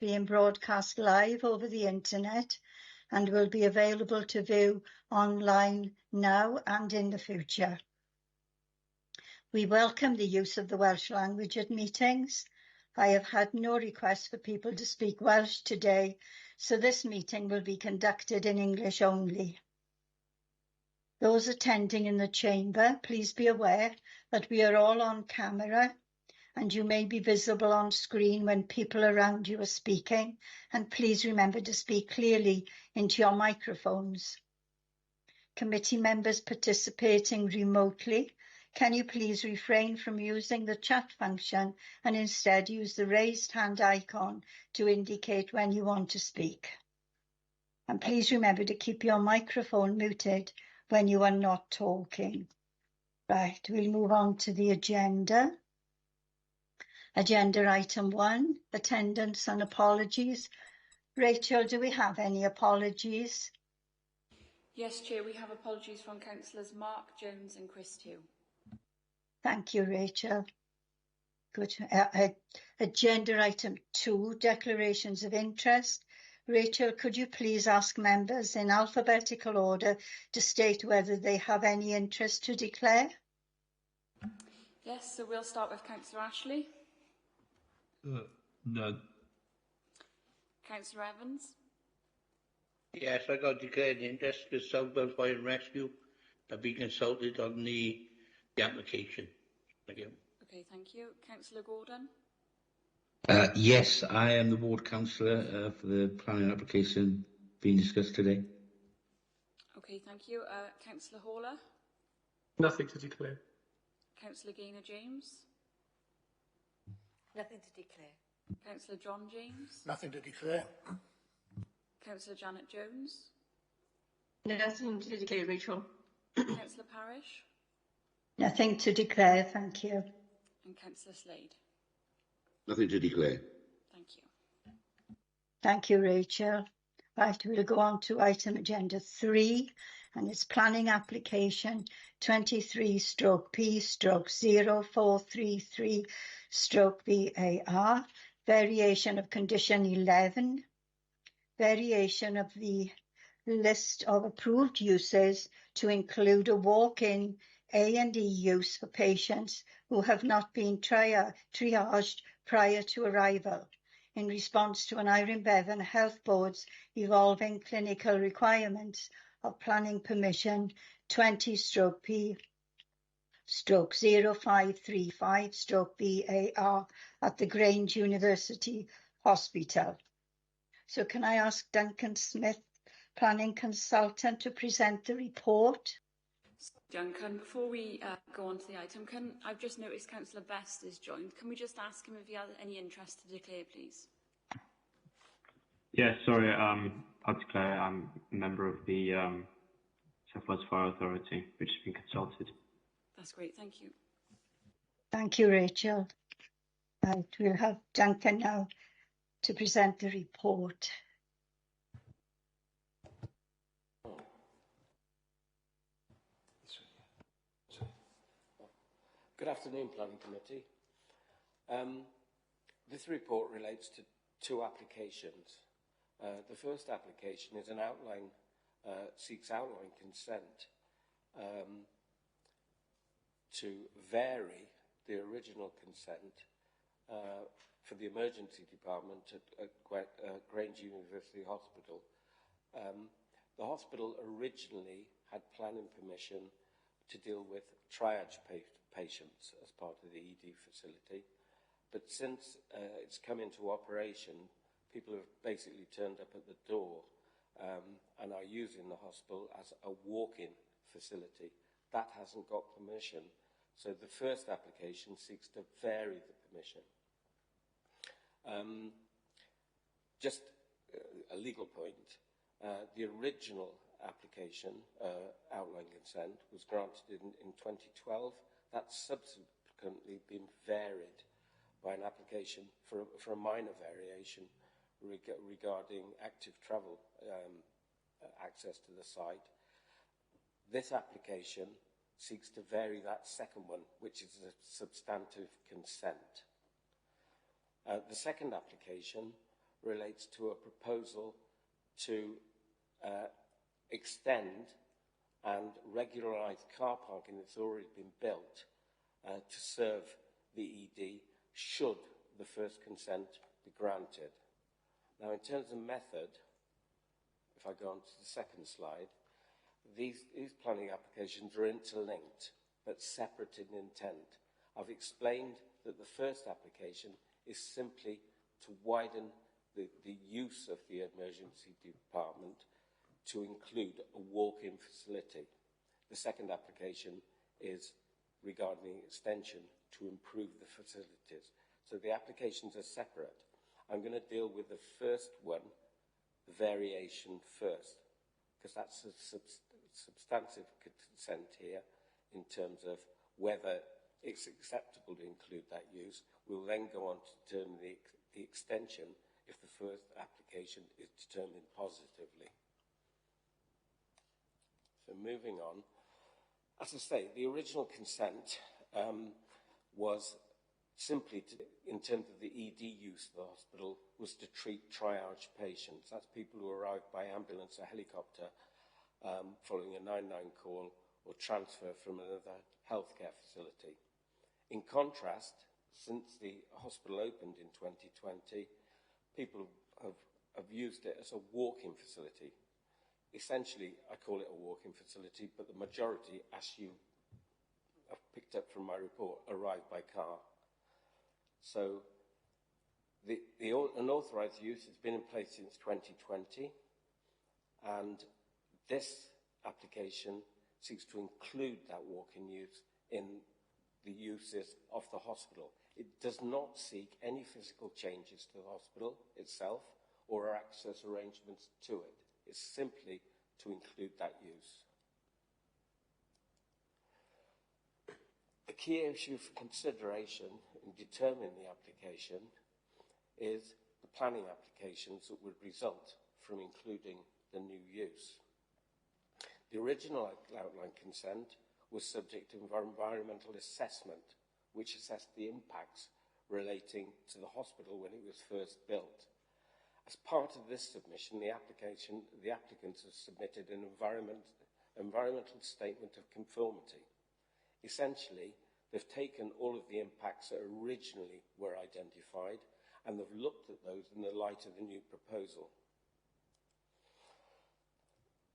being broadcast live over the internet and will be available to view online now and in the future. We welcome the use of the Welsh language at meetings. I have had no requests for people to speak Welsh today, so this meeting will be conducted in English only. Those attending in the chamber, please be aware that we are all on camera and you may be visible on screen when people around you are speaking, and please remember to speak clearly into your microphones. Committee members participating remotely, can you please refrain from using the chat function and instead use the raised hand icon to indicate when you want to speak? And please remember to keep your microphone muted when you are not talking. Right, we'll move on to the agenda. Agenda item 1, attendance and apologies. Rachel, do we have any apologies? Yes, Chair, we have apologies from Councillors Mark, Jones and Chris Tew. Thank you, Rachel. Good. Agenda item 2, declarations of interest. Rachel, could you please ask members in alphabetical order to state whether they have any interest to declare? Yes, so we'll start with Councillor Ashley. None. Councillor Evans. Yes, I got declared interest with Southwell Fire and Rescue. I've been consulted on the application. Thank you. Okay, thank you. Councillor Gordon. Yes, I am the ward councillor for the planning application being discussed today. Okay, thank you. Councillor Horler. Nothing to declare. Councillor Gaynor James. Nothing to declare. Councillor John James. Nothing to declare. Councillor Janet Jones. Nothing to declare, Rachel. Councillor Parish. Nothing to declare, thank you. And Councillor Slade. Nothing to declare. Thank you. Thank you, Rachel. Right, we'll go on to item agenda 3, and it's planning application 23/P/0433/BAR, variation of condition 11, variation of the list of approved uses to include a walk-in A&E use for patients who have not been triaged prior to arrival in response to an Irene Bevan Health Board's evolving clinical requirements of planning permission 20/P/0535/BAR at the Grange University Hospital. So can I ask Duncan Smith, planning consultant, to present the report? Duncan, before we go on to the item, I've just noticed Councillor Best is joined. Can we just ask him if he has any interest to declare, please? Yeah, sorry, I'll declare I'm a member of the South Wales Fire Authority, which has been consulted. That's great, thank you. Thank you, Rachel. Right, we'll have Duncan now to present the report. Good afternoon, Planning Committee. This report relates to 2 applications. The first application is an outline, seeks outline consent to vary the original consent for the emergency department at Grange University Hospital. The hospital originally had planning permission to deal with triage patients as part of the ED facility, but since it's come into operation, people have basically turned up at the door and are using the hospital as a walk-in facility. That hasn't got permission, so the first application seeks to vary the permission. Just a legal point, the original application, outline consent, was granted in 2012. That's subsequently been varied by an application for a minor variation regarding active travel access to the site. This application seeks to vary that second one, which is a substantive consent. The second application relates to a proposal to extend and regularise car parking that's already been built to serve the ED should the first consent be granted. Now, in terms of method, if I go on to the second slide, these planning applications are interlinked but separate in intent. I've explained that the first application is simply to widen the use of the emergency department to include a walk-in facility. The second application is regarding extension to improve the facilities. So the applications are separate. I'm going to deal with the first one, the variation first, because that's a substantive consent here in terms of whether it's acceptable to include that use. We'll then go on to determine the extension if the first application is determined positively. So moving on, as I say, the original consent was simply, in terms of the ED use of the hospital, was to treat triage patients. That's people who arrive by ambulance or helicopter following a 999 call or transfer from another healthcare facility. In contrast, since the hospital opened in 2020, people have used it as a walk-in facility. Essentially, I call it a walk-in facility, but the majority, as you have picked up from my report, arrive by car. So the unauthorised use has been in place since 2020, and this application seeks to include that walk-in use in the uses of the hospital. It does not seek any physical changes to the hospital itself or access arrangements to it. It's simply to include that use. The key issue for consideration in determining the application is the planning applications that would result from including the new use. The original outline consent was subject to environmental assessment, which assessed the impacts relating to the hospital when it was first built. As part of this submission, the applicants have submitted an environmental statement of conformity. Essentially, they've taken all of the impacts that originally were identified and they've looked at those in the light of the new proposal.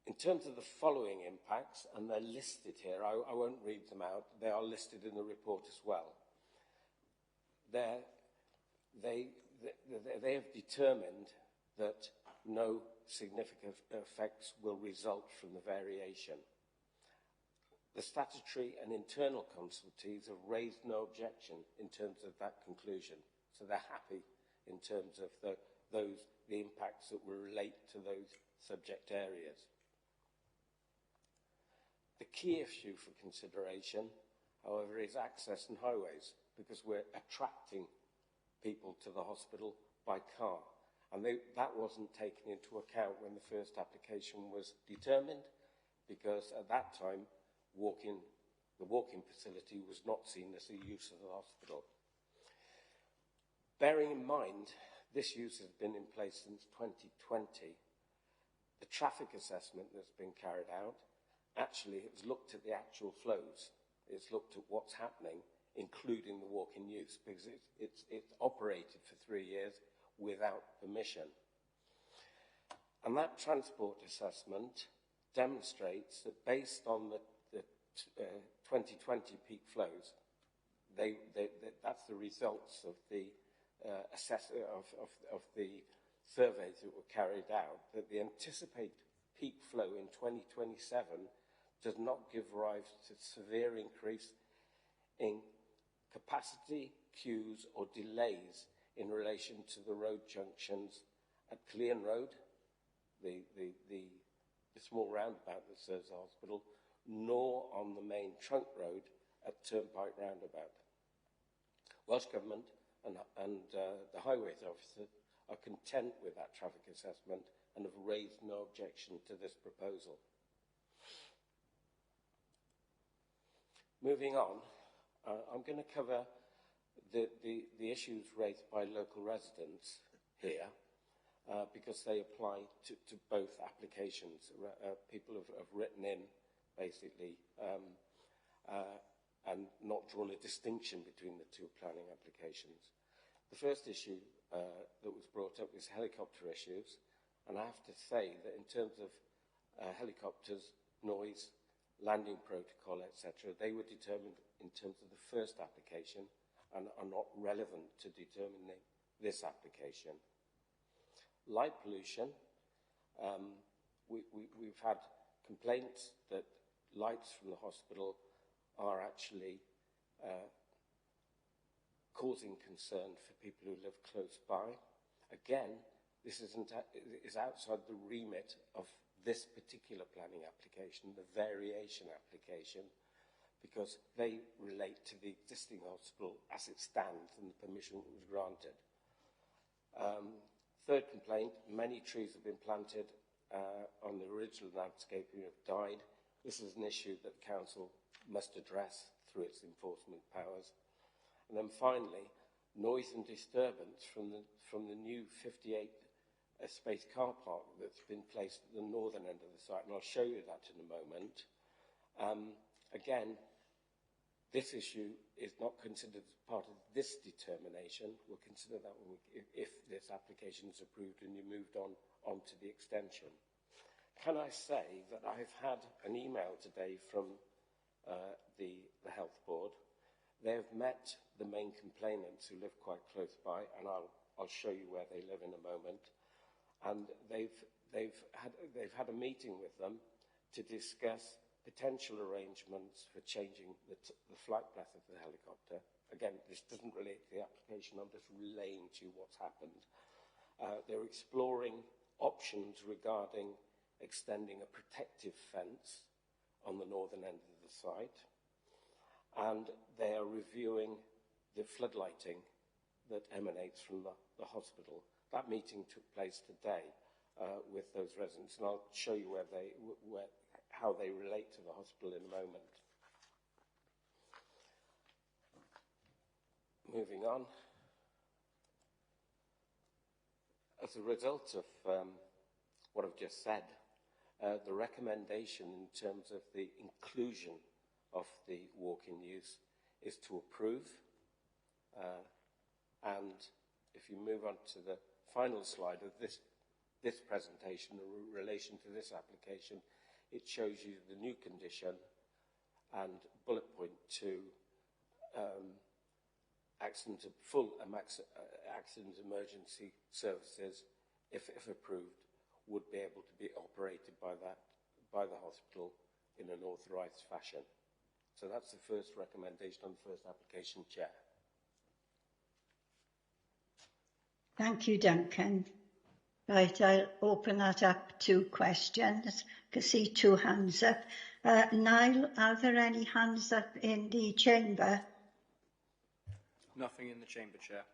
In terms of the following impacts, and they're listed here, I won't read them out, they are listed in the report as well. They have determined that no significant effects will result from the variation. The statutory and internal consultees have raised no objection in terms of that conclusion, so they're happy in terms of the impacts that will relate to those subject areas. The key issue for consideration, however, is access and highways, because we're attracting people to the hospital by car. And that wasn't taken into account when the first application was determined, because at that time, the walk-in facility was not seen as a use of the hospital. Bearing in mind, this use has been in place since 2020. The traffic assessment that's been carried out, actually, it's looked at the actual flows. It's looked at what's happening, including the walk-in use, because it's operated for 3 years without permission. And that transport assessment demonstrates that based on the 2020 peak flows, that's the results of the of the surveys that were carried out, that the anticipated peak flow in 2027 does not give rise to severe increase in capacity, queues or delays in relation to the road junctions at Clean Road, the small roundabout that serves the hospital, nor on the main trunk road at Turnpike Roundabout. Welsh Government and the Highways Officer are content with that traffic assessment and have raised no objection to this proposal. Moving on, I'm going to cover the issues raised by local residents here, because they apply to both applications. People have written in, basically, and not drawn a distinction between the two planning applications. The first issue that was brought up was helicopter issues, and I have to say that in terms of helicopters, noise, landing protocol, etc., they were determined in terms of the first application and are not relevant to determining this application. Light pollution, we've had complaints that lights from the hospital are actually causing concern for people who live close by. Again, this is outside the remit of this particular planning application, the variation application, because they relate to the existing hospital as it stands and the permission that was granted. Third complaint, many trees have been planted on the original landscaping have died. This is an issue that the council must address through its enforcement powers. And then finally, noise and disturbance from the new 58 space car park that's been placed at the northern end of the site, and I'll show you that in a moment. Again, this issue is not considered as part of this determination. We'll consider that if this application is approved and you moved on to the extension. Can I say that I've had an email today from the Health Board. They've met the main complainants who live quite close by, and I'll show you where they live in a moment. And they've had a meeting with them to discuss potential arrangements for changing the flight path of the helicopter. Again, this doesn't relate to the application, I'm just relaying to you what's happened. They're exploring options regarding extending a protective fence on the northern end of the site, and they are reviewing the floodlighting that emanates from the hospital. That meeting took place today with those residents, and I'll show you how they relate to the hospital in a moment. Moving on. As a result of what I've just said, the recommendation in terms of the inclusion of the walk-in use is to approve. And if you move on to the final slide of this presentation in relation to this application, it shows you the new condition and bullet point 2, full accident emergency services, if approved, would be able to be operated by the hospital in an authorised fashion. So that's the first recommendation on the first application, Chair. Thank you, Duncan. Right, I'll open that up to questions. I can see 2 hands up. Niall, are there any hands up in the chamber? Nothing in the chamber, Chair.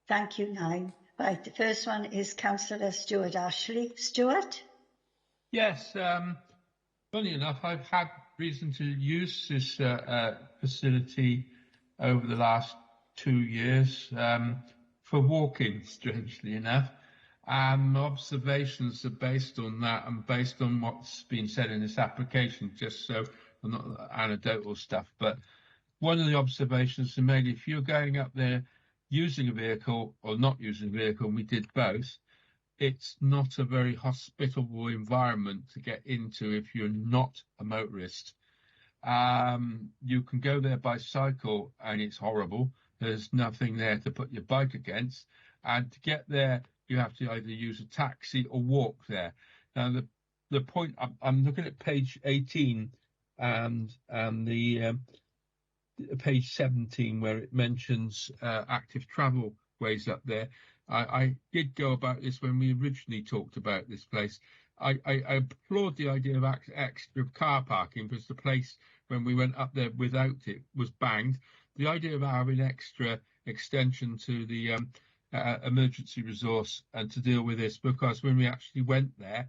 Thank you, Niall. Right, the first one is Councillor Stuart Ashley. Stuart? Yes, funny enough, I've had reason to use this facility over the last 2 years for walking, strangely enough. Observations are based on that and based on what's been said in this application, just so not anecdotal stuff. But one of the observations are made, if you're going up there using a vehicle or not using a vehicle, and we did both, it's not a very hospitable environment to get into if you're not a motorist. You can go there by cycle and it's horrible. There's nothing there to put your bike against. And to get there, you have to either use a taxi or walk there. Now, the point, I'm looking at page 18 and the page 17 where it mentions active travel ways up there. I did go about this when we originally talked about this place. I applaud the idea of extra car parking, because the place when we went up there without it was banged. The idea of having extra extension to the emergency resource and to deal with this, because when we actually went there,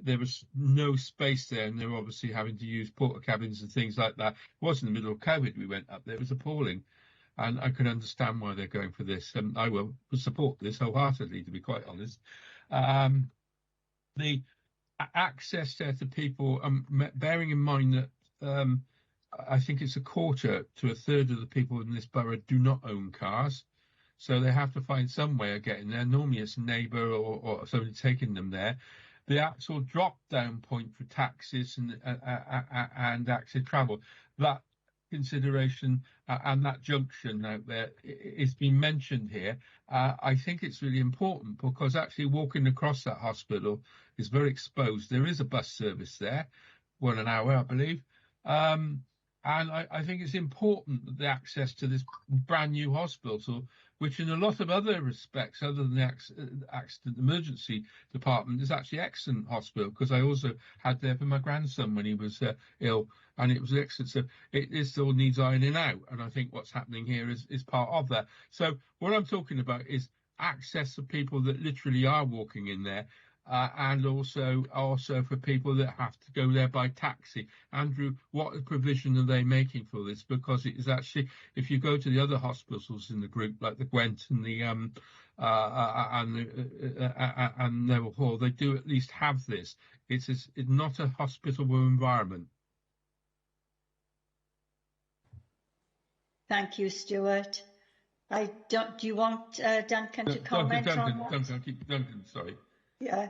there was no space there, and they were obviously having to use porta cabins and things like that. It was in the middle of COVID we went up there. It was appalling. and I can understand why they're going for this. And I will support this wholeheartedly, to be quite honest. The access there to people, bearing in mind that I think it's a quarter to a third of the people in this borough do not own cars. So they have to find some way of getting there. Normally it's a neighbour or somebody taking them there. The actual drop-down point for taxis and active travel, that consideration and that junction out there is being mentioned here. I think it's really important because actually walking across that hospital is very exposed. There is a bus service there, 1 hour, I believe. And I think it's important that the access to this brand new hospital, which in a lot of other respects, other than the accident emergency department, is actually excellent hospital, because I also had there for my grandson when he was ill, and it was excellent. So it still needs ironing out, and I think what's happening here is part of that. So what I'm talking about is access for people that literally are walking in there, and also for people that have to go there by taxi. Andrew, what provision are they making for this? Because it is actually, if you go to the other hospitals in the group, like the Gwent and the and Neville Hall, they do at least have this. It's not a hospitable environment. Thank you, Stuart. Do you want Duncan to comment on that? Duncan, sorry. Yeah.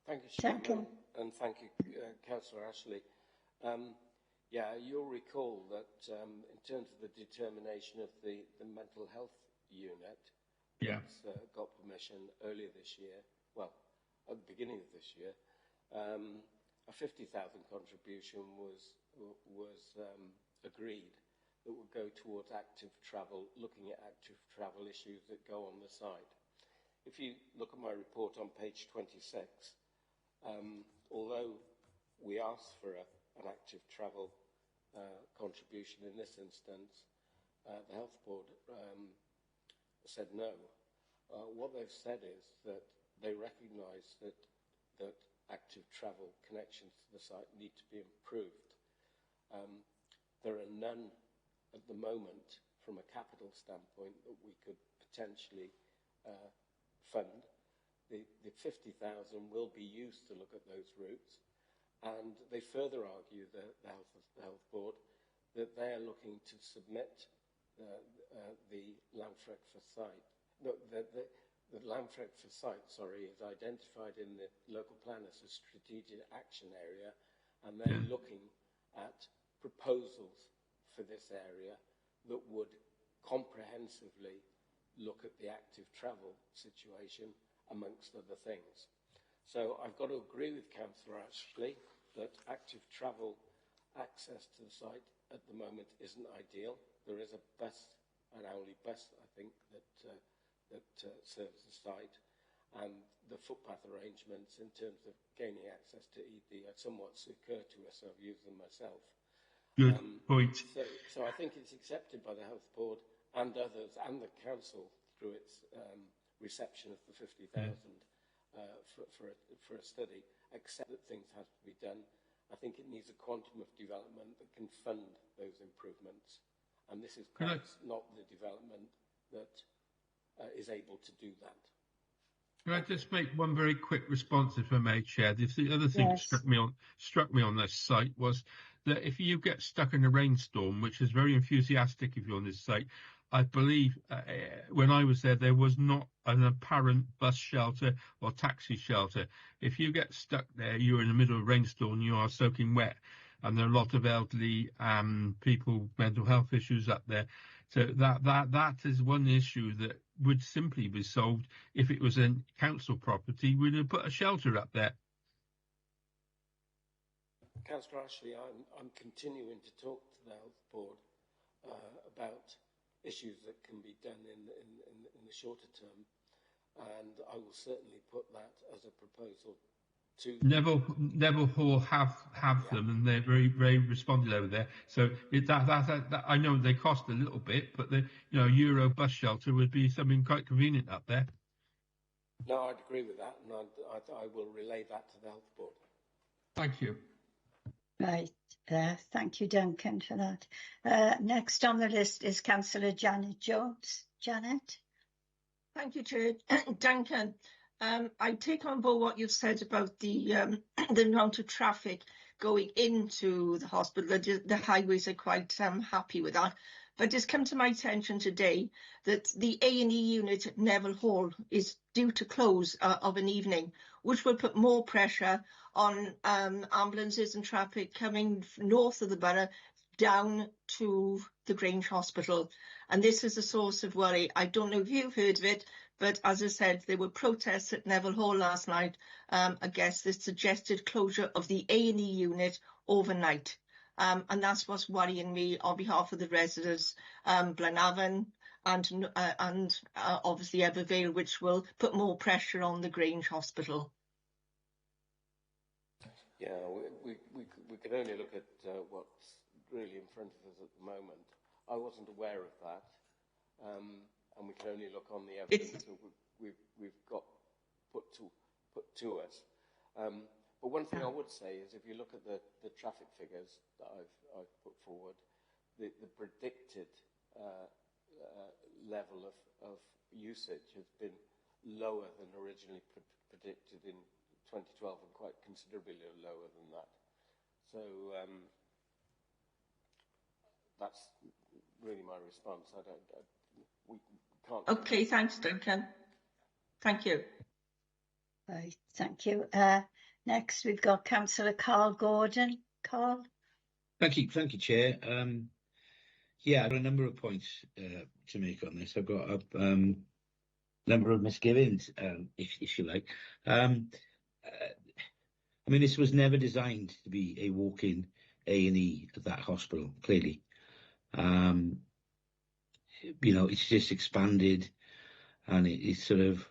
Thank you, Chairman, and thank you, Councillor Ashley. Yeah, you'll recall that in terms of the determination of the mental health unit, it's got permission earlier this year, well, at the beginning of this year, a 50,000 contribution was agreed that would go towards active travel, looking at active travel issues that go on the site. If you look at my report on page 26, although we asked for an active travel contribution in this instance, the Health Board said no. What they've said is that they recognise that active travel connections to the site need to be improved. There are none at the moment from a capital standpoint that we could potentially fund. The 50,000 will be used to look at those routes, and they further argue, the Health Board, that they are looking to submit the Lamfrecfor site. No, the Lamfrecfor site, is identified in the local plan as a strategic action area, and they're looking at proposals for this area that would comprehensively look at the active travel situation, amongst other things. So I've got to agree with Councillor Ashley that active travel access to the site at the moment isn't ideal. There is a bus, an hourly bus, I think, that serves the site, and the footpath arrangements in terms of gaining access to ED are somewhat secure to us. I've used them myself. Good point. So I think it's accepted by the Health Board and others, and the Council through its reception of the 50,000 for a study, accept that things have to be done. I think it needs a quantum of development that can fund those improvements, and this is perhaps not the development that is able to do that. Can I just make one very quick response, if I may, Chair? The other thing that struck me on this site was that if you get stuck in a rainstorm, which is very enthusiastic if you're on this site, I believe when I was there was not an apparent bus shelter or taxi shelter. If you get stuck there, you're in the middle of a rainstorm, you are soaking wet, and there are a lot of elderly people, mental health issues up there. So that is one issue that would simply be solved if it was a council property. We'd have put a shelter up there. Councillor Ashley, I'm continuing to talk to the Health Board about issues that can be done in the shorter term, and I will certainly put that as a proposal to Neville Hall have them, and they're very responsive over there. So that I know they cost a little bit, but the Euro bus shelter would be something quite convenient up there. No, I'd agree with that, and I will relay that to the Health Board. Thank you. Right. Thank you, Duncan, for that. Next on the list is Councillor Janet Jones. Janet? Thank you, Chair. Duncan, I take on board what you've said about the the amount of traffic going into the hospital. The highways are quite happy with that. But it's come to my attention today that the A&E unit at Neville Hall is due to close of an evening, which will put more pressure on ambulances and traffic coming north of the borough down to the Grange Hospital. And this is a source of worry. I don't know if you've heard of it, but as I said, there were protests at Neville Hall last night against the suggested closure of the A&E unit overnight. And that's what's worrying me on behalf of the residents, Blenavon and obviously Evervale, which will put more pressure on the Grange Hospital. Yeah, we can only look at what's really in front of us at the moment. I wasn't aware of that, and we can only look on the evidence that we've got put to us. But one thing I would say is, if you look at the traffic figures that I've put forward, the predicted level of usage has been lower than originally predicted in 2012, and quite considerably lower than that. So that's really my response. We can't. Okay, thanks, Duncan. Thank you. Right, thank you. Next, we've got Councillor Carl Gordon. Carl? Thank you, Chair. Yeah, I've got a number of points to make on this. I've got a number of misgivings, if you like. I mean, this was never designed to be a walk-in A&E at that hospital, clearly. You know, it's just expanded, and it's sort of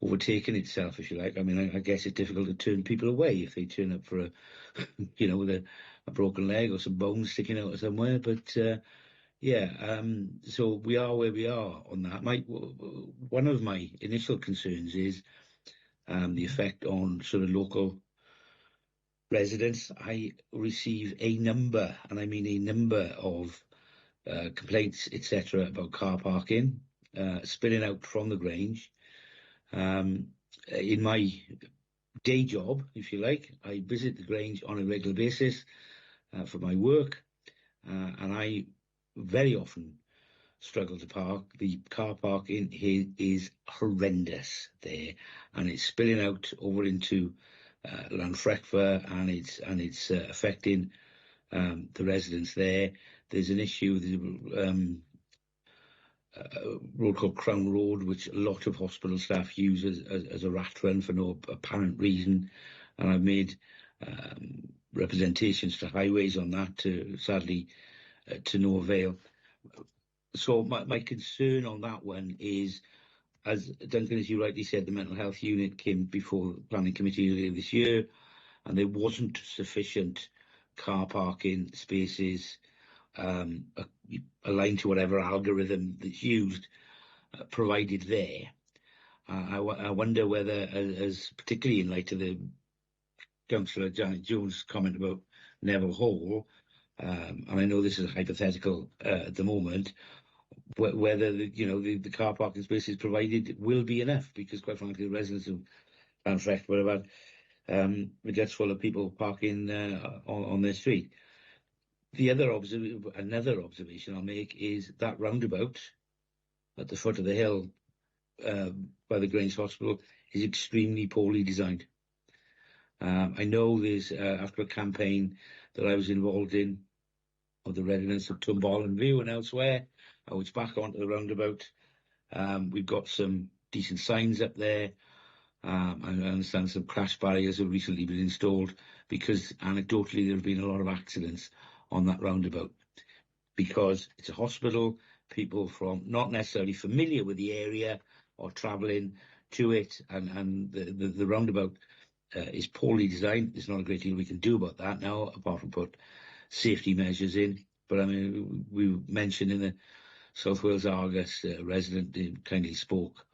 overtaken itself, if you like. I mean, I guess it's difficult to turn people away if they turn up for a, you know, with a broken leg or some bones sticking out somewhere. But yeah, so we are where we are on that. One of my initial concerns is the effect on sort of local residents. I receive a number, and I mean a number of complaints, etc., about car parking spilling out from the Grange. In my day job, if you like, I visit the Grange on a regular basis for my work, and I very often struggle to park. The car parking here is horrendous there, and it's spilling out over into Llanfrecva, and it's affecting the residents there. There's an issue with a road called Crown Road, which a lot of hospital staff use as a rat run for no apparent reason, and I've made representations to highways on that, sadly to no avail. So my concern on that one is, as Duncan, as you rightly said, the mental health unit came before the planning committee earlier this year, and there wasn't sufficient car parking spaces aligned to whatever algorithm that's used provided there. I wonder whether, as particularly in light of the Councillor Janet Jones' comment about Neville Hall, and I know this is hypothetical at the moment, whether the car parking spaces provided will be enough, because quite frankly the residents of Llanfrecva have had regrets full of people parking on their street. Another observation I'll make is that roundabout at the foot of the hill by the Grange Hospital is extremely poorly designed. I know there's, after a campaign that I was involved in, of the residents of Tomball and View and elsewhere, which back onto the roundabout, we've got some decent signs up there. I understand some crash barriers have recently been installed, because anecdotally there have been a lot of accidents on that roundabout, because it's a hospital. People from not necessarily familiar with the area or travelling to it, and the roundabout is poorly designed. There's not a great deal we can do about that now, apart from put safety measures in. But I mean, we mentioned in the South Wales Argus resident kindly spoke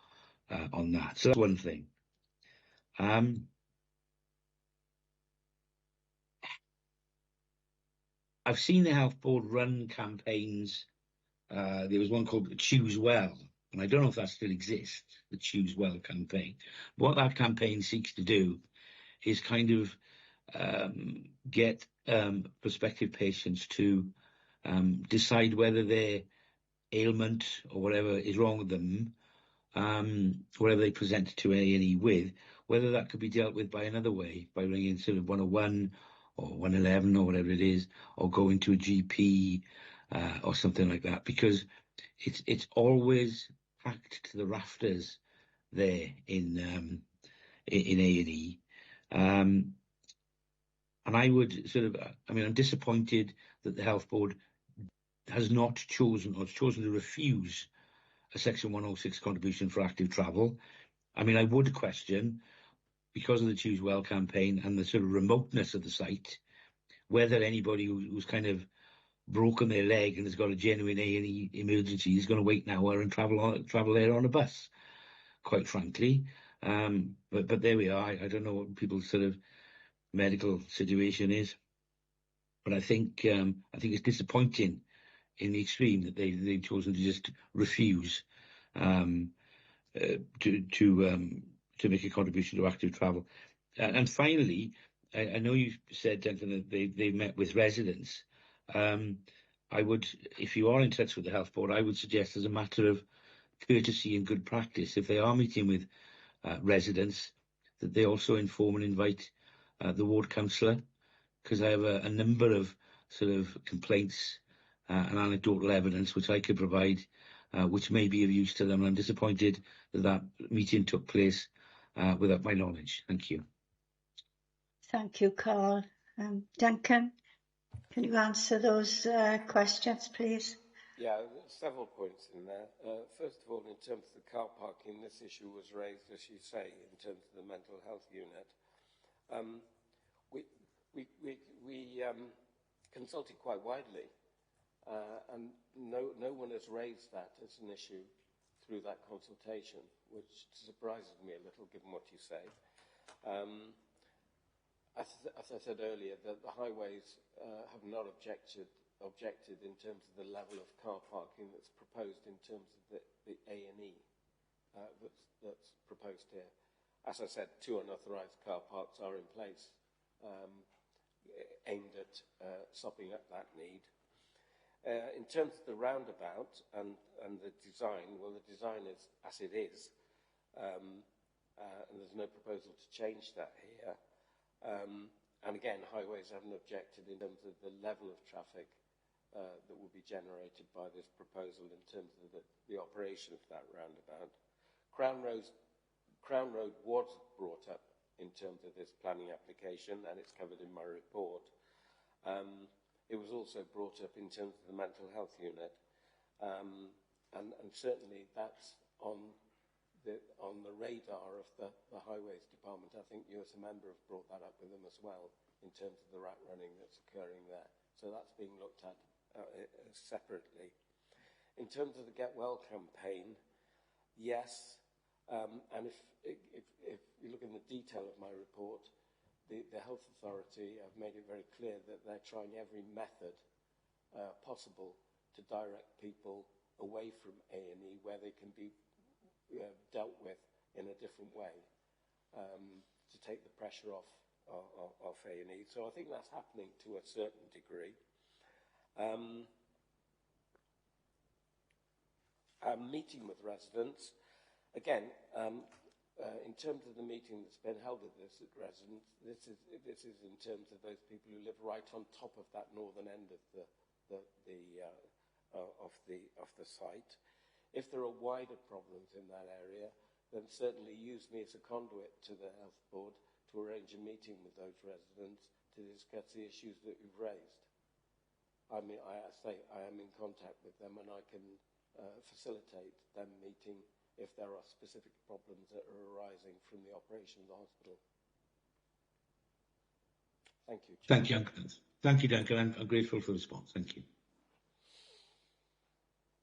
on that. So that's one thing. I've seen the Health Board run campaigns. There was one called Choose Well, and I don't know if that still exists, the Choose Well campaign. What that campaign seeks to do is kind of get prospective patients to decide whether their ailment or whatever is wrong with them, whatever they present to A&E with, whether that could be dealt with by another way, by ringing sort of 101 or 111 or whatever it is, or going to a GP or something like that, because it's always packed to the rafters there in A&E. And I would sort of, I mean, I'm disappointed that the Health Board has not chosen, or has chosen to refuse a Section 106 contribution for active travel. I mean, I would question, because of the Choose Well campaign and the sort of remoteness of the site, whether anybody who's kind of broken their leg and has got a genuine A&E emergency is going to wait an hour and travel there on a bus, quite frankly. But there we are. I don't know what people's sort of medical situation is, but I think it's disappointing in the extreme that they've chosen to just refuse to make a contribution to active travel. And finally, I know you said, Duncan, that they met with residents. I would, if you are in touch with the Health Board, I would suggest as a matter of courtesy and good practice, if they are meeting with residents, that they also inform and invite the ward councillor, because I have a number of sort of complaints and anecdotal evidence which I could provide, which may be of use to them. I'm disappointed that that meeting took place without my knowledge. Thank you. Thank you, Carl. Duncan, can you answer those questions, please? Yeah, several points in there. First of all, in terms of the car parking, this issue was raised, as you say, in terms of the mental health unit. We consulted quite widely, and no one has raised that as an issue through that consultation, which surprises me a little, given what you say. As I said earlier, the highways have not objected in terms of the level of car parking that's proposed in terms of the A&E that's proposed here. As I said, 2 unauthorised car parks are in place, aimed at sopping up that need. In terms of the roundabout and the design, well, the design is as it is, and there's no proposal to change that here. And again, highways haven't objected in terms of the level of traffic that will be generated by this proposal in terms of the operation of that roundabout. Crown Road was brought up in terms of this planning application, and it's covered in my report. It was also brought up in terms of the mental health unit, and certainly that's on the radar of the Highways Department. I think you as a member have brought that up with them as well in terms of the rat running that's occurring there. So that's being looked at separately. In terms of the Get Well campaign, yes, and if you look in the detail of my report, the Health Authority have made it very clear that they're trying every method possible to direct people away from A&E where they can be dealt with in a different way, to take the pressure off A&E. So I think that's happening to a certain degree. Meeting with residents, again, in terms of the meeting that's been held with this residents, this is in terms of those people who live right on top of that northern end of the site. If there are wider problems in that area, then certainly use me as a conduit to the Health Board to arrange a meeting with those residents to discuss the issues that you've raised. I mean, I am in contact with them, and I can facilitate them meeting if there are specific problems that are arising from the operation of the hospital. Thank you, Chair. Thank you, Duncan. Thank you, Duncan. I'm grateful for the response. Thank you.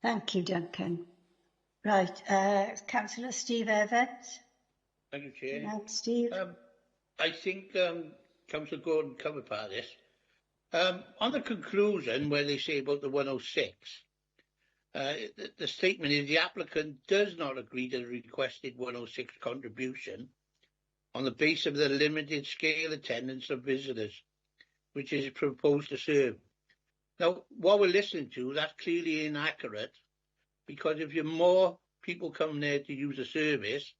Thank you, Duncan. Right, Councillor Steve Evans. Thank you, Chair. Good night, Steve. I think Councillor Gordon covered part of this. On the conclusion, where they say about the 106, the statement is the applicant does not agree to the requested 106 contribution on the basis of the limited scale attendance of visitors, which is proposed to serve. Now, what we're listening to, that's clearly inaccurate, because if you're more people come there to use the service,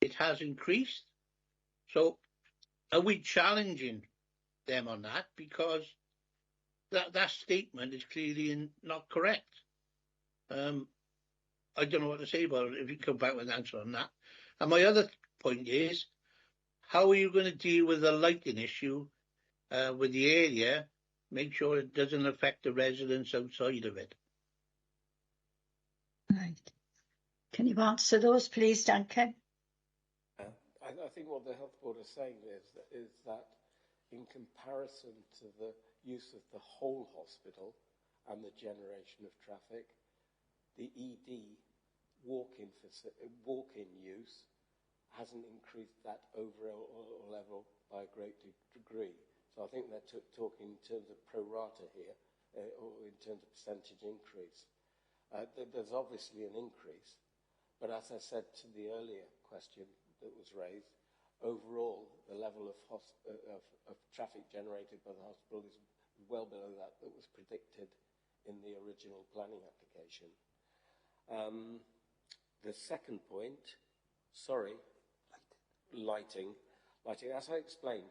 it has increased. So are we challenging them on that? Because that statement is clearly not correct. I don't know what to say about it, if you come back with an answer on that. And my other point is, how are you going to deal with the lighting issue with the area, make sure it doesn't affect the residents outside of it? Right. Can you answer those, please, Duncan? I think what the Health Board is saying is that in comparison to the use of the whole hospital and the generation of traffic, the ED walk-in use hasn't increased that overall level by a great degree. So I think they're talking in terms of pro rata here, or in terms of percentage increase. There's obviously an increase, but as I said to the earlier question that was raised, overall the level of traffic generated by the hospital is well below that was predicted in the original planning application. The second point, lighting. As I explained,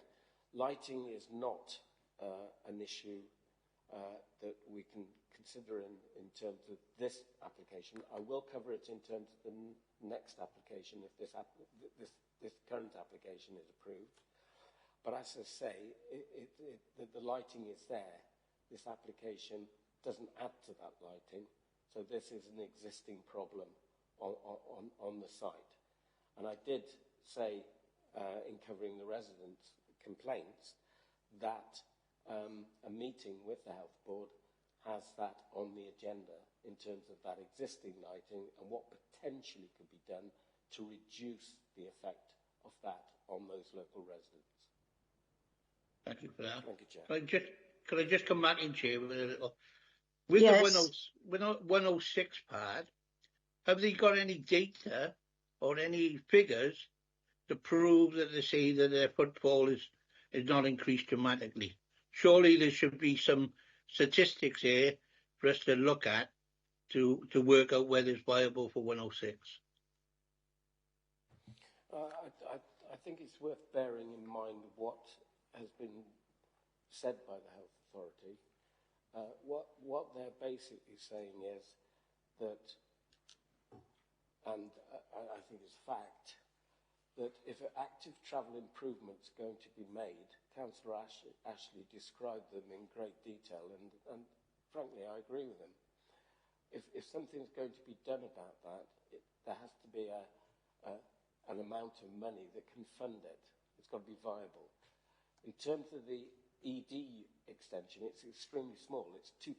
lighting is not an issue that we can consider in terms of this application. I will cover it in terms of the next application if this current application is approved. But as I say, the lighting is there. This application doesn't add to that lighting. So this is an existing problem on the site. And I did say in covering the residents' complaints that a meeting with the Health Board has that on the agenda in terms of that existing lighting and what potentially could be done to reduce the effect of that on those local residents. Thank you for that. Thank you, Chair. Could I just come back in, Chair, with a little... With yes. The 106 part, have they got any data or any figures to prove that they say that their footfall is not increased dramatically? Surely there should be some statistics here for us to look at to work out whether it's viable for 106. I think it's worth bearing in mind what has been said by the Health Authority. What they're basically saying is that, and I think it's fact, that if active travel improvements are going to be made, Councillor Ashley described them in great detail, and frankly, I agree with him. If something's going to be done about that, there has to be an amount of money that can fund it. It's got to be viable. In terms of the ED extension, it's extremely small. It's 2%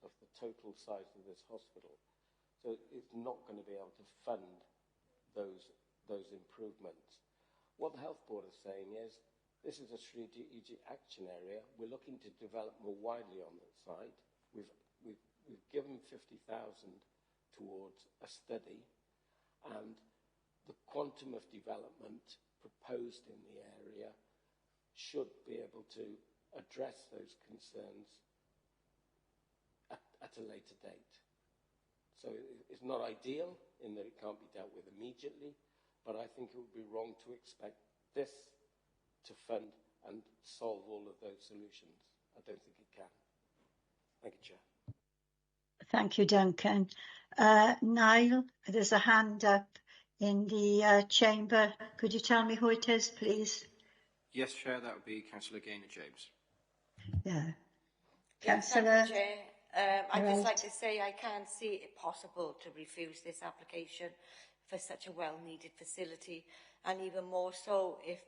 of the total size of this hospital. So it's not going to be able to fund those improvements. What the Health Board is saying is, this is a strategic action area. We're looking to develop more widely on that site. We've given 50,000 towards a study, and the quantum of development proposed in the area should be able to address those concerns at a later date. So it's not ideal in that it can't be dealt with immediately, but I think it would be wrong to expect this to fund and solve all of those solutions. I don't think it can. Thank you, Chair. Thank you, Duncan. Niall, there's a hand up in the chamber. Could you tell me who it is, please? Yes, Chair, that would be Councillor Gaynor-James. Yeah. Councillor? Thank you, Chair. I'd just like to say I can't see it possible to refuse this application for such a well-needed facility, and even more so if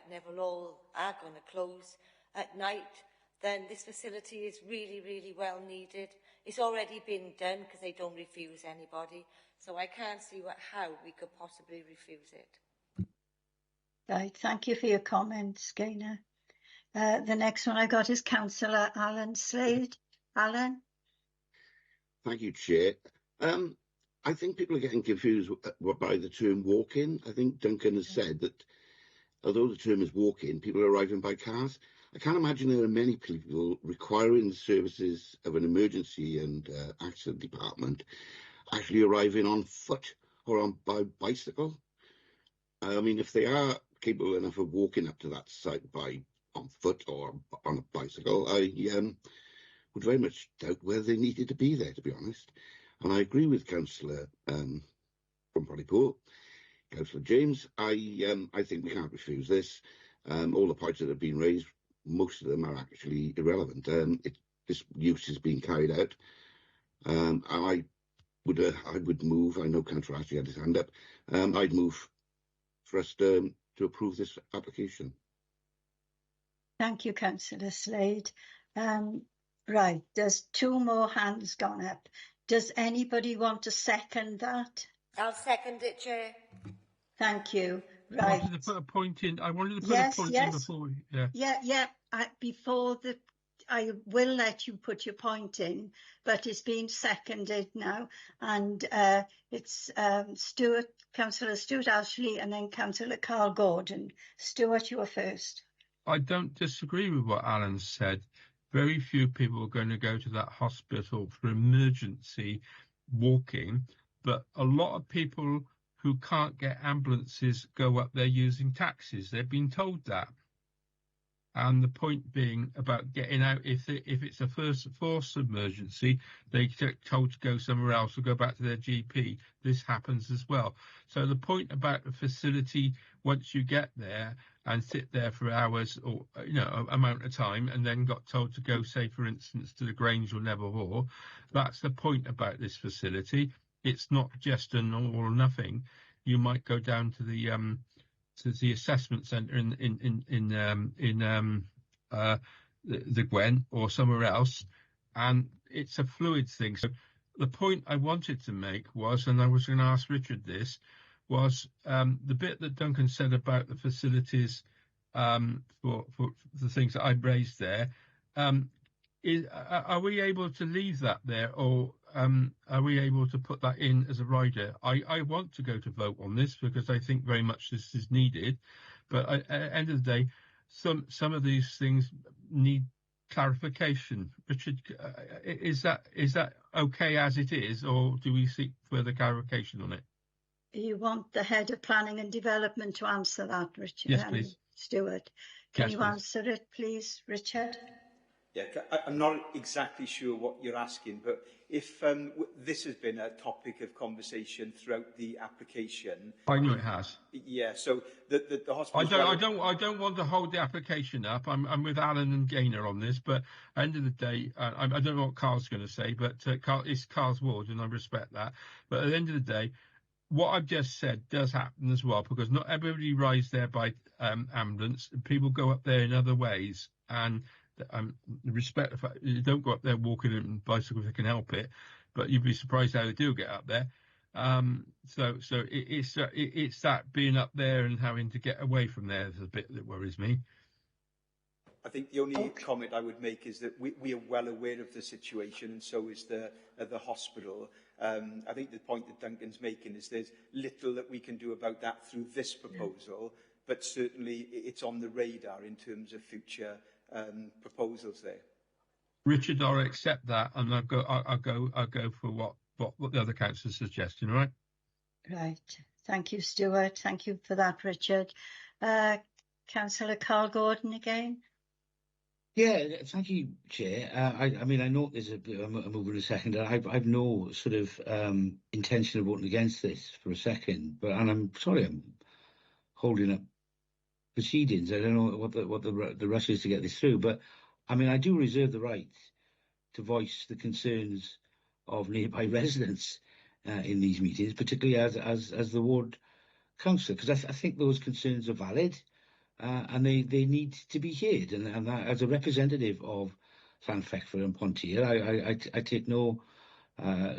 Neville Hall are going to close at night, then this facility is really, really well needed. It's already been done because they don't refuse anybody, so I can't see how we could possibly refuse it. Right, thank you for your comments, Gaynor. The next one I got is Councillor Alan Slade. Alan? Thank you, Chair. I think people are getting confused by the term walk-in. I think Duncan has said that although the term is walk-in, people are arriving by cars. I can't imagine there are many people requiring the services of an emergency and accident department actually arriving on foot or by bicycle. I mean, if they are capable enough of walking up to that site on foot or on a bicycle, I would very much doubt whether they needed to be there, to be honest. And I agree with Councillor from Pontypool, Councillor James. I think we can't refuse this. All the points that have been raised, most of them are actually irrelevant. This use is being carried out. I would move. I know Councillor Ashley had his hand up. I'd move for us to approve this application. Thank you, Councillor Slade. Right, there's 2 more hands gone up. Does anybody want to second that? I'll second it, Chair. Thank you. Right. I wanted to put a point in. I wanted to put a point in before we. Yeah. I will let you put your point in, but it's been seconded now, and it's Councillor Stuart Ashley and then Councillor Carl Gordon. Stuart, you are first. I don't disagree with what Alan said. Very few people are going to go to that hospital for emergency walking, but a lot of people who can't get ambulances go up there using taxis. They've been told that. And the point being about getting out, if it's a first force emergency, they get told to go somewhere else or go back to their GP. This happens as well. So the point about the facility, once you get there and sit there for hours or amount of time, and then got told to go, say for instance, to the Grange or Neville Hall, that's the point about this facility. It's not just an all or nothing. You might go down to the assessment centre in the Gwen or somewhere else, and it's a fluid thing. So the point I wanted to make was, and I was going to ask Richard this, was the bit that Duncan said about the facilities for the things that I raised there. Are we able to leave that there, or are we able to put that in as a rider? I want to go to vote on this because I think very much this is needed, but at the end of the day, some of these things need clarification. Richard, is that okay as it is, or do we seek further clarification on it? You want the head of planning and development to answer that, Richard? Yes, please. Stuart, can you answer it, please, Richard? Yeah, I'm not exactly sure what you're asking, but if this has been a topic of conversation throughout the application, I know it has. Yeah, so the hospital. I don't want to hold the application up. I'm with Alan and Gaynor on this, but at the end of the day, I don't know what Carl's going to say, but it's Carl's ward, and I respect that. But at the end of the day, what I've just said does happen as well, because not everybody rides there by ambulance. People go up there in other ways, and respect the fact you don't go up there walking and bicycle if they can help it, but you'd be surprised how they do get up there. So it's that being up there and having to get away from there is a bit that worries me. I think the only comment I would make is that we are well aware of the situation, and so is the hospital. I think the point that Duncan's making is there's little that we can do about that through this proposal, but certainly it's on the radar in terms of future proposals there. Richard, I'll accept that, and I'll go for what the other councillors suggesting. All right. Right. Thank you, Stuart. Thank you for that, Richard. Councillor Carl Gordon again. Yeah, thank you, Chair. I mean, I know there's a move in a second. I've no sort of intention of voting against this for a second, and I'm sorry I'm holding up proceedings. I don't know what the rush is to get this through, but I mean, I do reserve the right to voice the concerns of nearby residents in these meetings, particularly as the ward councillor, because I think those concerns are valid. And they need to be heard, and as a representative of Llanfechford and Pontyr, I take no, I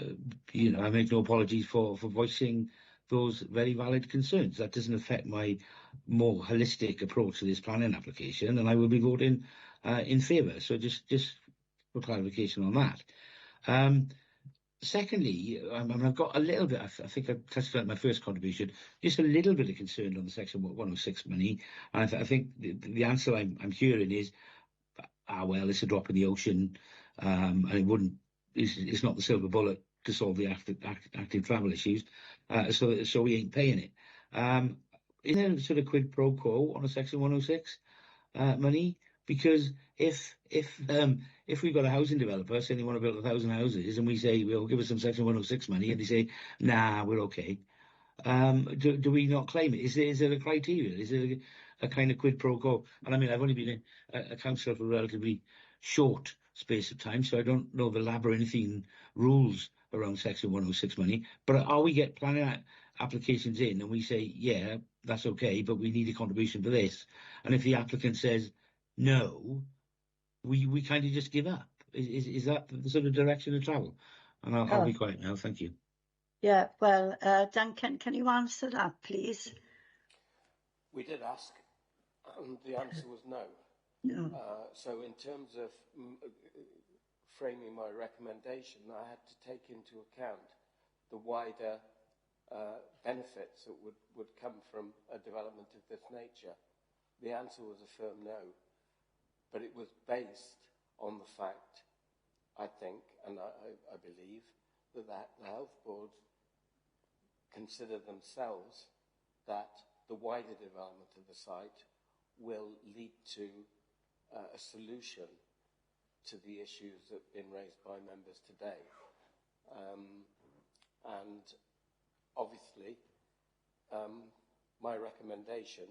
make no apologies for voicing those very valid concerns. That doesn't affect my more holistic approach to this planning application, and I will be voting in favour. So just for clarification on that. Secondly, I've got a little bit, I think I touched on it in my first contribution, just a little bit of concern on the Section 106 money. And I think the answer I'm hearing is, well, it's a drop in the ocean, and it's not the silver bullet to solve the active travel issues, so we ain't paying it. Is there a sort of quid pro quo on a Section 106 money? Because if we've got a housing developer saying they want to build 1,000 houses, and we say, well, give us some Section 106 money, and they say, nah, we're okay, do we not claim it? Is there a criteria? Is there a kind of quid pro quo? And I mean, I've only been a councillor for a relatively short space of time, so I don't know the labyrinthine rules around Section 106 money. But are we get planning applications in, and we say, yeah, that's okay, but we need a contribution for this, and if the applicant says no, we kind of just give up. Is that the sort of direction of travel? And I'll be quiet now. Thank you. Yeah, well, Duncan, can you answer that, please? We did ask, and the answer was no. No. So in terms of framing my recommendation, I had to take into account the wider benefits that would come from a development of this nature. The answer was a firm no. But it was based on the fact, I think, and I believe, that the Health Board consider themselves that the wider development of the site will lead to a solution to the issues that have been raised by members today. And obviously, my recommendation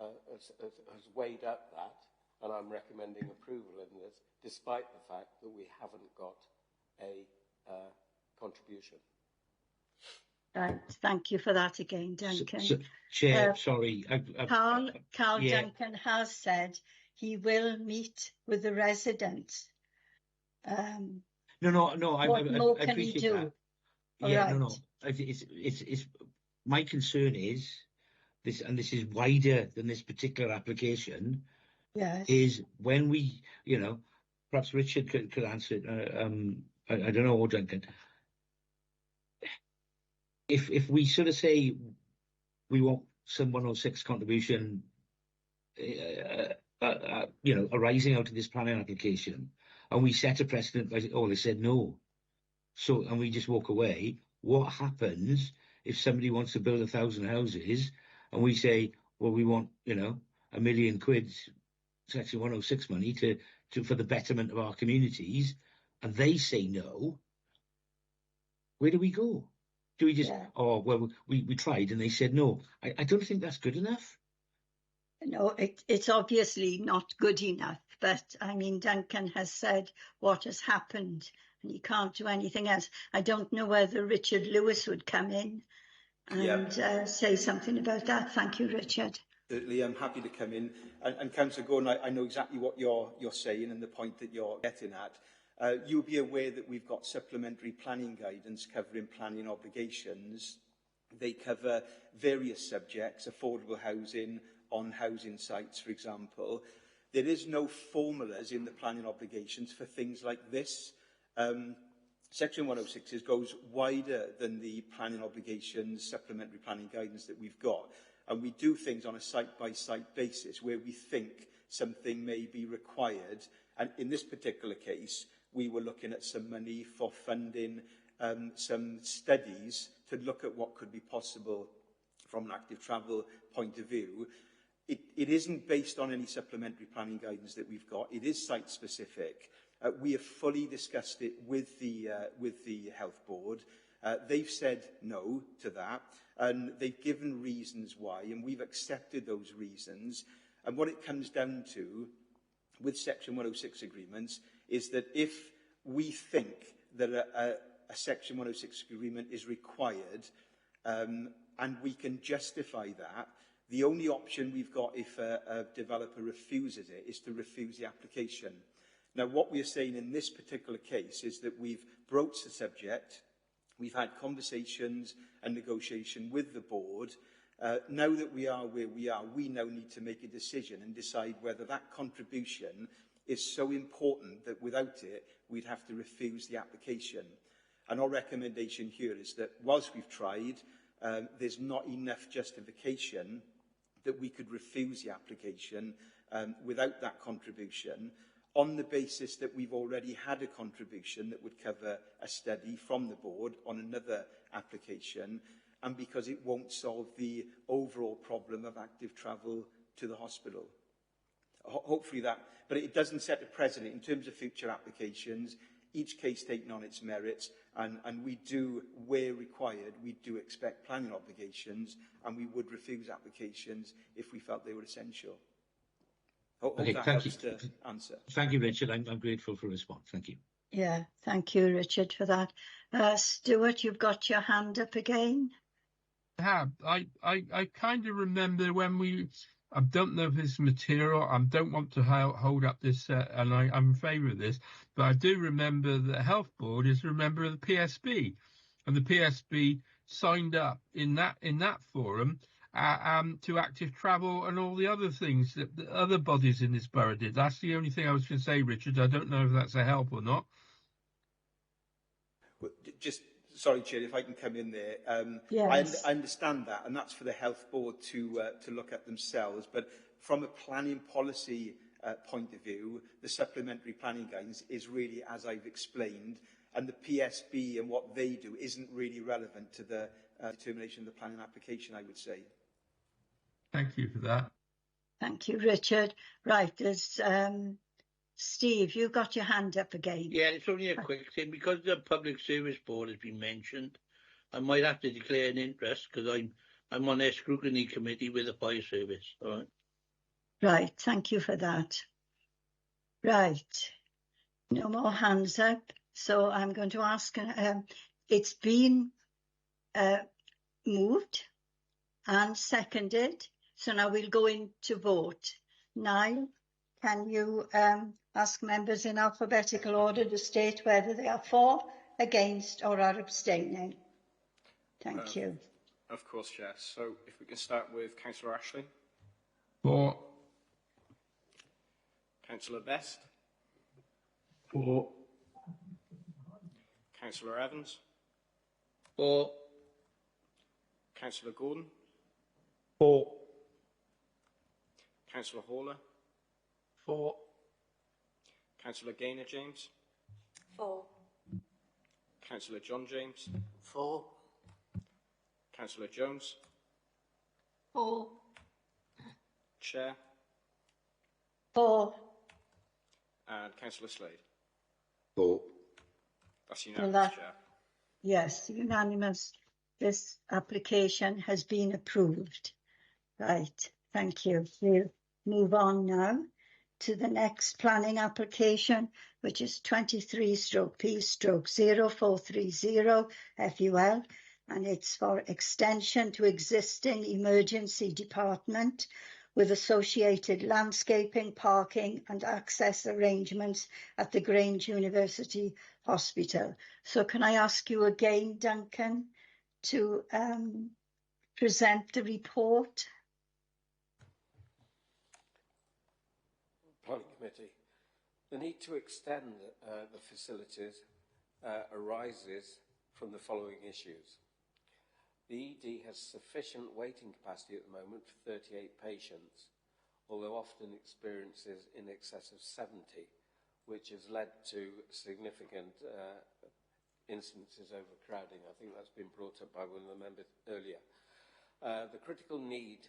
has weighed up that, and I'm recommending approval in this, despite the fact that we haven't got a contribution. Right, thank you for that again, Duncan. Chair, sorry. Carl Duncan has said he will meet with the residents. No, what more I can he appreciate do? that. Yeah, right. No. It's my concern is this, and this is wider than this particular application. Yes. Is when we, perhaps Richard could answer it. I don't know, or Duncan. If we sort of say we want some 106 contribution, arising out of this planning application, and we set a precedent by, they said no, so, and we just walk away, what happens if somebody wants to build 1,000 houses, and we say, well, we want, £1 million Section 106 money for the betterment of our communities, and they say no, where do we go? Do we just, we tried and they said no? I don't think that's good enough. No, it's obviously not good enough, but I mean, Duncan has said what has happened and he can't do anything else. I don't know whether Richard Lewis would come in and say something about that. Thank you, Richard. Certainly, I'm happy to come in. And Councillor Gordon, I know exactly what you're saying and the point that you're getting at. You'll be aware that we've got supplementary planning guidance covering planning obligations. They cover various subjects, affordable housing, on housing sites, for example. There is no formulas in the planning obligations for things like this. Section 106 goes wider than the planning obligations, supplementary planning guidance that we've got. And we do things on a site-by-site basis where we think something may be required. And in this particular case, we were looking at some money for funding some studies to look at what could be possible from an active travel point of view. It isn't based on any supplementary planning guidance that we've got. It is site-specific. We have fully discussed it with the Health Board. They've said no to that, and they've given reasons why, and we've accepted those reasons. And what it comes down to with Section 106 agreements is that if we think that a Section 106 agreement is required, and we can justify that, the only option we've got if a developer refuses it is to refuse the application. Now, what we're saying in this particular case is that we've broached the subject We've had conversations and negotiation with the board. Now that we are where we are, we now need to make a decision and decide whether that contribution is so important that without it, we'd have to refuse the application. And our recommendation here is that whilst we've tried, there's not enough justification that we could refuse the application without that contribution, on the basis that we've already had a contribution that would cover a study from the board on another application, and because it won't solve the overall problem of active travel to the hospital. Hopefully that, but it doesn't set a precedent in terms of future applications, each case taken on its merits, and we do, where required, we do expect planning obligations, and we would refuse applications if we felt they were essential. Hope Okay, that thank helps you. to answer. Thank you, Richard. I'm grateful for the response. Thank you. Yeah, thank you, Richard, for that. Stuart, you've got your hand up again. I kind of remember when I don't know if it's material, I don't want to hold up this, and I'm in favour of this, but I do remember the Health Board is a member of the PSB, and the PSB signed up in that forum to active travel and all the other things that the other bodies in this borough did. That's the only thing I was going to say, Richard. I don't know if that's a help or not. Well, just, sorry, Chair, if I can come in there. Yes. I understand that, and that's for the Health Board to look at themselves. But from a planning policy point of view, the supplementary planning guidance is really, as I've explained, and the PSB and what they do isn't really relevant to the determination of the planning application, I would say. Thank you for that. Thank you, Richard. Right, there's Steve, you've got your hand up again. Yeah, it's only a quick thing. Because the Public Service Board has been mentioned, I might have to declare an interest because I'm on their scrutiny committee with the fire service. All right. Right, thank you for that. Right, no more hands up. So I'm going to ask, it's been moved and seconded. So now we'll go into vote. Niall, can you ask members in alphabetical order to state whether they are for, against or are abstaining? Thank you. Of course, Chair. So if we can start with Councillor Ashley. For. Councillor Best. For. Councillor Evans. For. Councillor Gordon. For. Councillor Horler. For. Councillor Gaynor James. For. Councillor John James. For. Councillor Jones. For. Chair. For. And Councillor Slade. For. That's unanimous, Chair. Yes, unanimous. This application has been approved. Right, thank you. We'll move on now to the next planning application, which is 23/P/0430 FUL, and it's for extension to existing emergency department with associated landscaping, parking and access arrangements at the Grange University Hospital. So can I ask you again, Duncan, to present the report? Planning Committee. The need to extend the facilities arises from the following issues. The ED has sufficient waiting capacity at the moment for 38 patients, although often experiences in excess of 70, which has led to significant instances of overcrowding. I think that's been brought up by one of the members earlier. The critical need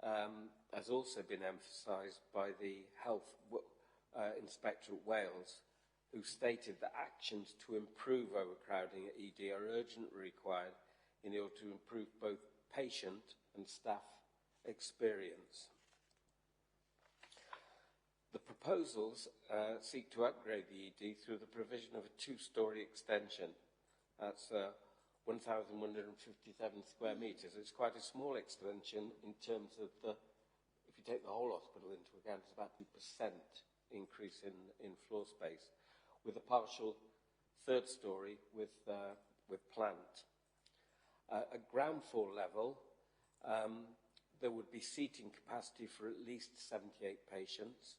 has also been emphasised by the Health Inspector at Wales, who stated that actions to improve overcrowding at ED are urgently required in order to improve both patient and staff experience. The proposals seek to upgrade the ED through the provision of a two-storey extension. That's 1,157 square metres. It's quite a small extension in terms of if you take the whole hospital into account, it's about 2% increase in floor space, with a partial third storey with with plant. At ground floor level, there would be seating capacity for at least 78 patients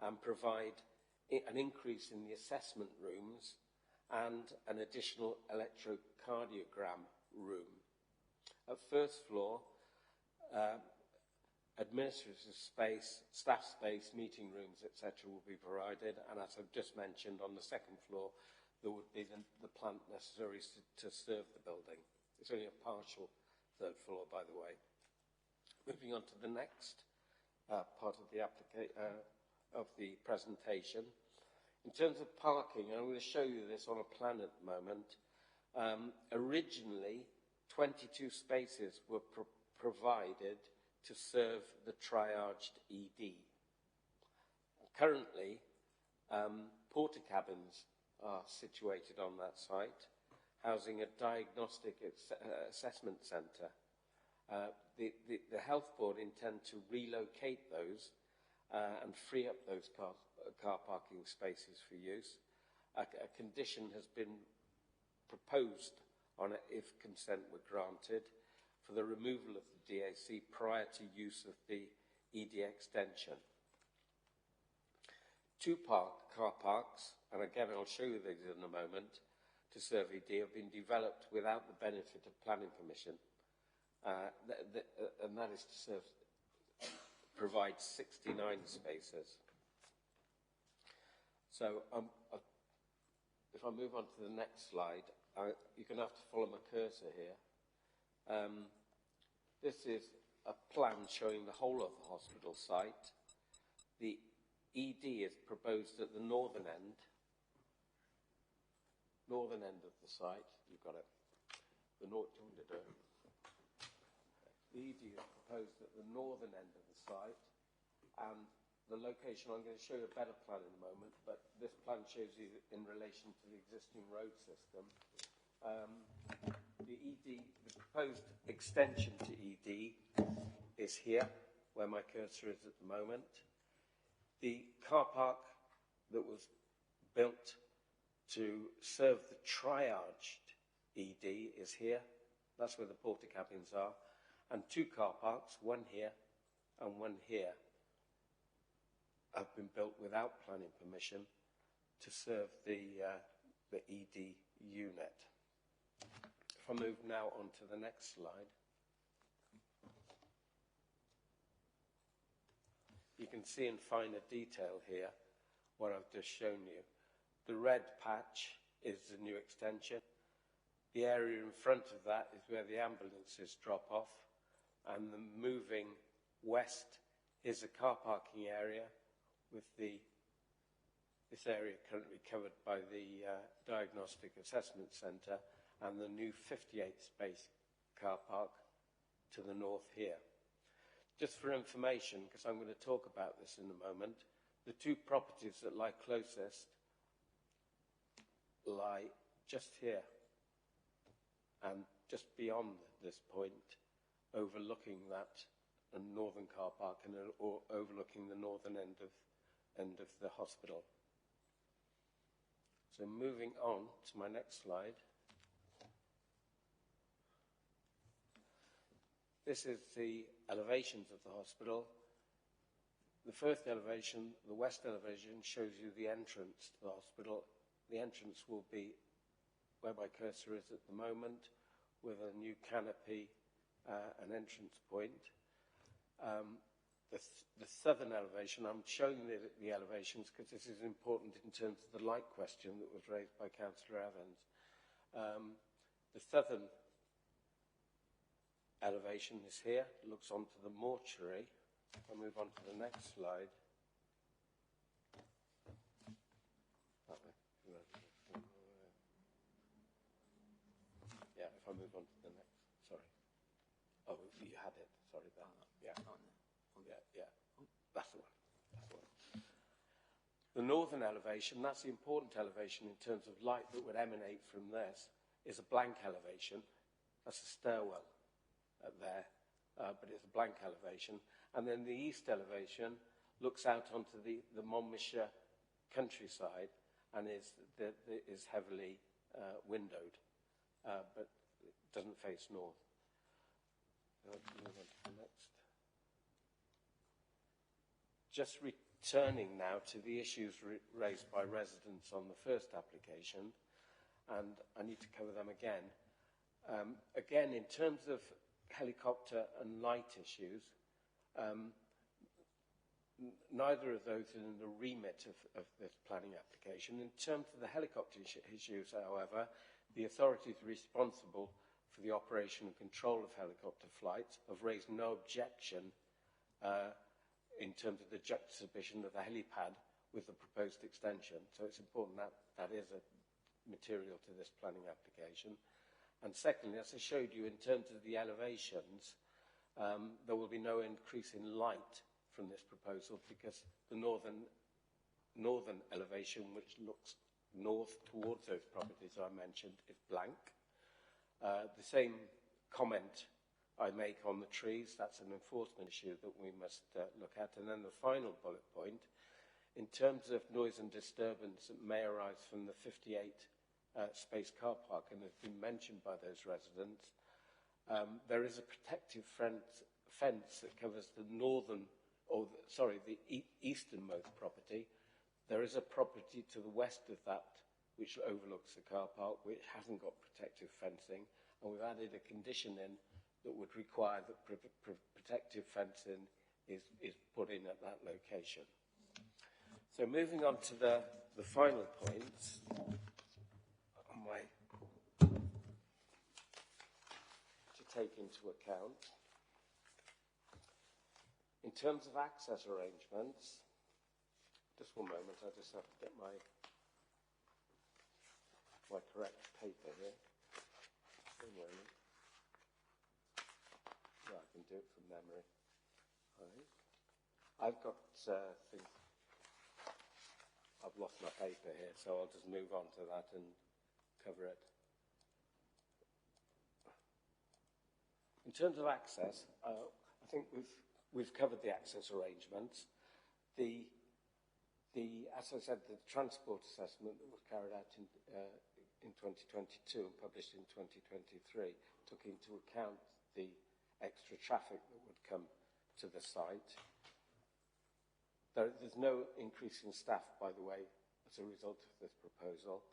and provide an increase in the assessment rooms and an additional electrocardiogram room. At first floor, administrative space, staff space, meeting rooms, etc. will be provided, and as I've just mentioned, on the second floor there would be the plant necessary to serve the building. It's only a partial third floor, by the way. Moving on to the next part of the presentation. In terms of parking, I'm going to show you this on a plan at the moment. Originally, 22 spaces were provided to serve the triaged ED. Currently, porta cabins are situated on that site, housing a diagnostic assessment centre. The Health Board intend to relocate those and free up those car parking spaces for use. A condition has been proposed on it if consent were granted for the removal of the DAC prior to use of the ED extension. 2 car parks, and again I'll show you these in a moment, to serve ED have been developed without the benefit of planning permission, and that is to provide 69 spaces. So if I move on to the next slide, you're going to have to follow my cursor here. This is a plan showing the whole of the hospital site. The ED is proposed at the northern end of the site. You've got it. The ED is proposed at the northern end of the site, and the location, I'm going to show you a better plan in a moment, but this plan shows you in relation to the existing road system. The proposed extension to ED is here, where my cursor is at the moment. The car park that was built to serve the triaged ED is here. That's where the porta cabins are. And 2 car parks, one here and one here, have been built without planning permission to serve the ED unit. If I move now on to the next slide. You can see in finer detail here what I've just shown you. The red patch is the new extension. The area in front of that is where the ambulances drop off, and the moving west is a car parking area with this area currently covered by the Diagnostic Assessment Centre and the new 58-space car park to the north here. Just for information, because I'm going to talk about this in a moment, the 2 properties that lie closest lie just here and just beyond this point, overlooking that northern car park and or overlooking the northern end of the hospital. So moving on to my next slide. This is the elevations of the hospital. The first elevation, the west elevation, shows you the entrance to the hospital. The entrance will be where my cursor is at the moment, with a new canopy, an entrance point. The southern elevation, I'm showing the elevations because this is important in terms of the light question that was raised by Councillor Evans. The southern elevation is here, looks onto the mortuary. I'll move on to the next slide. Yeah, if I move on to the next, sorry. Oh, you had it, sorry about that. Yeah, that's the one. The northern elevation, that's the important elevation in terms of light that would emanate from this, is a blank elevation. That's a stairwell there, but it's a blank elevation. And then the east elevation looks out onto the Monmouthshire countryside and is heavily windowed. but it doesn't face north. Move on to the next. Just returning now to the issues raised by residents on the first application, and I need to cover them again. Again, in terms of helicopter and light issues, neither of those are in the remit of this planning application. In terms of the helicopter issues, however, the authorities responsible for the operation and control of helicopter flights have raised no objection in terms of the juxtaposition of the helipad with the proposed extension. So it's important that that is a material to this planning application. And secondly, as I showed you, in terms of the elevations, there will be no increase in light from this proposal because the northern elevation, which looks north towards those properties I mentioned, is blank. The same comment I make on the trees, that's an enforcement issue that we must look at. And then the final bullet point, in terms of noise and disturbance that may arise from the 58 space car park, and has been mentioned by those residents, there is a protective fence that covers the easternmost property. There is a property to the west of that which overlooks the car park, which hasn't got protective fencing, and we've added a condition in that would require that protective fencing is put in at that location. So moving on to the final points on my to take into account. In terms of access arrangements, just one moment, I just have to get my correct paper here. One moment. Yeah, I can do it from memory. Right. I've got things. I've lost my paper here, so I'll just move on to that and cover it. In terms of access, I think we've covered the access arrangements. As I said, the transport assessment that was carried out in 2022 and published in 2023 took into account the extra traffic that would come to the site. There's no increase in staff, by the way, as a result of this proposal,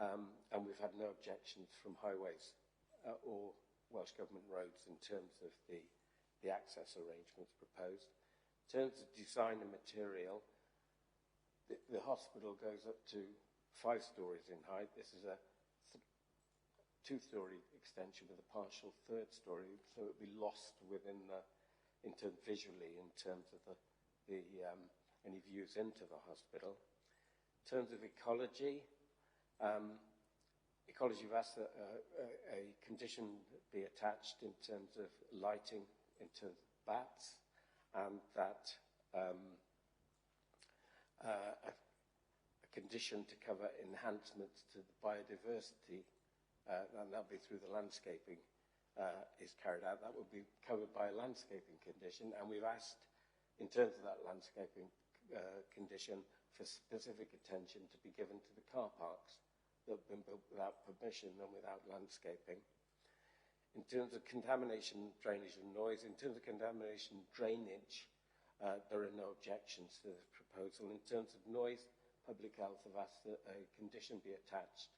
and we've had no objections from highways or Welsh Government roads in terms of the access arrangements proposed. In terms of design and material, the hospital goes up to 5 stories in height. This is a 2-story extension with a partial 3rd story, so it would be lost within visually in terms of any views into the hospital. In terms of ecology, we've asked that a condition be attached in terms of lighting into bats, and that a condition to cover enhancements to the biodiversity, and that'll be through the landscaping, is carried out. That will be covered by a landscaping condition, and we've asked, in terms of that landscaping condition, for specific attention to be given to the car parks that have been built without permission and without landscaping. In terms of contamination, drainage and noise, in terms of contamination drainage, there are no objections to this proposal. In terms of noise, Public Health have asked that a condition be attached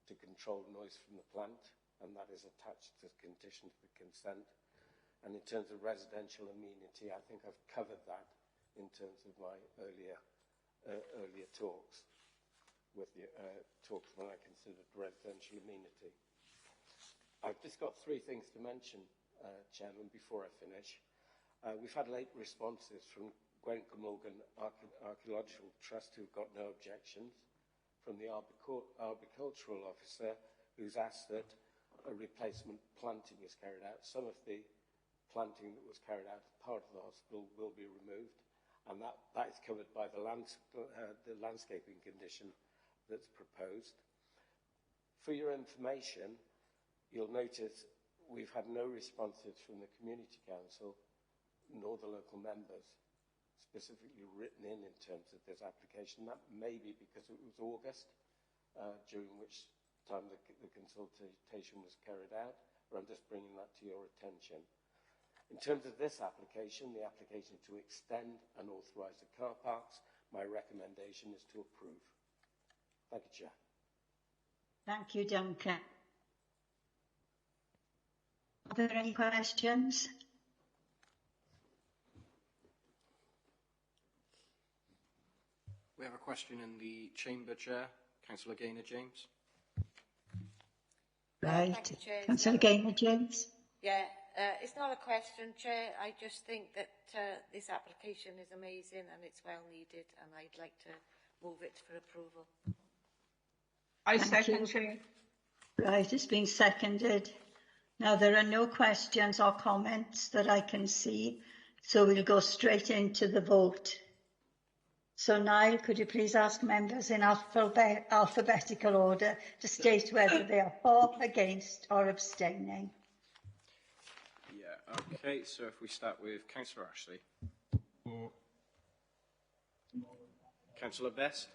to control noise from the plant, and that is attached to the condition to the consent. And in terms of residential amenity, I think I've covered that in terms of my earlier talks with the talks when I considered residential amenity. I've just got 3 things to mention, Chairman, before I finish. We've had late responses from Gwent Glamorgan Archaeological Trust, who've got no objections, from the arboricultural officer, who's asked that a replacement planting is carried out. Some of the planting that was carried out as part of the hospital will be removed, and that is covered by the landscaping condition that's proposed. For your information, you'll notice we've had no responses from the Community Council nor the local members specifically written in terms of this application. That may be because it was August, during which time the consultation was carried out, but I'm just bringing that to your attention. In terms of this application, the application to extend and authorise the car parks, my recommendation is to approve. Thank you, Chair. Thank you, Duncan. Are there any questions? We have a question in the Chamber, Chair. Councillor Gaynor-James. Right. Thank you, Chair. Councillor Gaynor-James. Yeah, it's not a question, Chair. I just think that this application is amazing and it's well needed, and I'd like to move it for approval. I second, Chair. Right, it's been seconded. Now, there are no questions or comments that I can see, so we'll go straight into the vote. So, Niall, could you please ask members in alphabetical order to state whether they are for, against or abstaining? Yeah, okay, so if we start with Councillor Ashley. For. Councillor Best.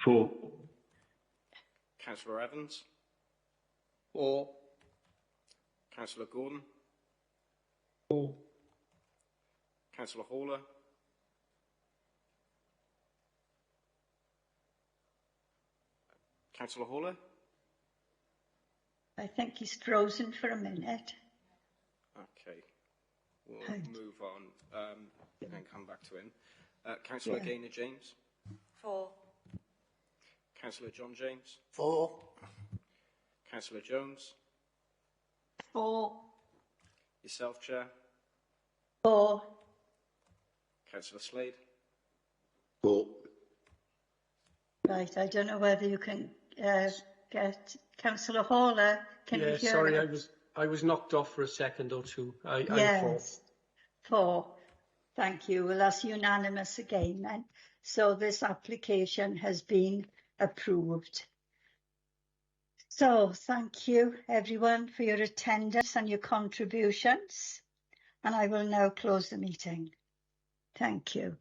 For. Councillor Evans. For. Councillor Gordon. For. Councillor Haller. Councillor Haller. I think he's frozen for a minute. Okay, we'll move on and come back to him. Councillor Gaynor-James. For. Councillor John James. For. Councillor Jones. For. Yourself, Chair. For. Councillor Slade. For. Right, I don't know whether you can get Councillor Haller. Can you hear sorry, me? I was knocked off for a second or two. Yes, for. Thank you. Well, that's unanimous again then. So this application has been approved. So thank you everyone for your attendance and your contributions. And I will now close the meeting. Thank you.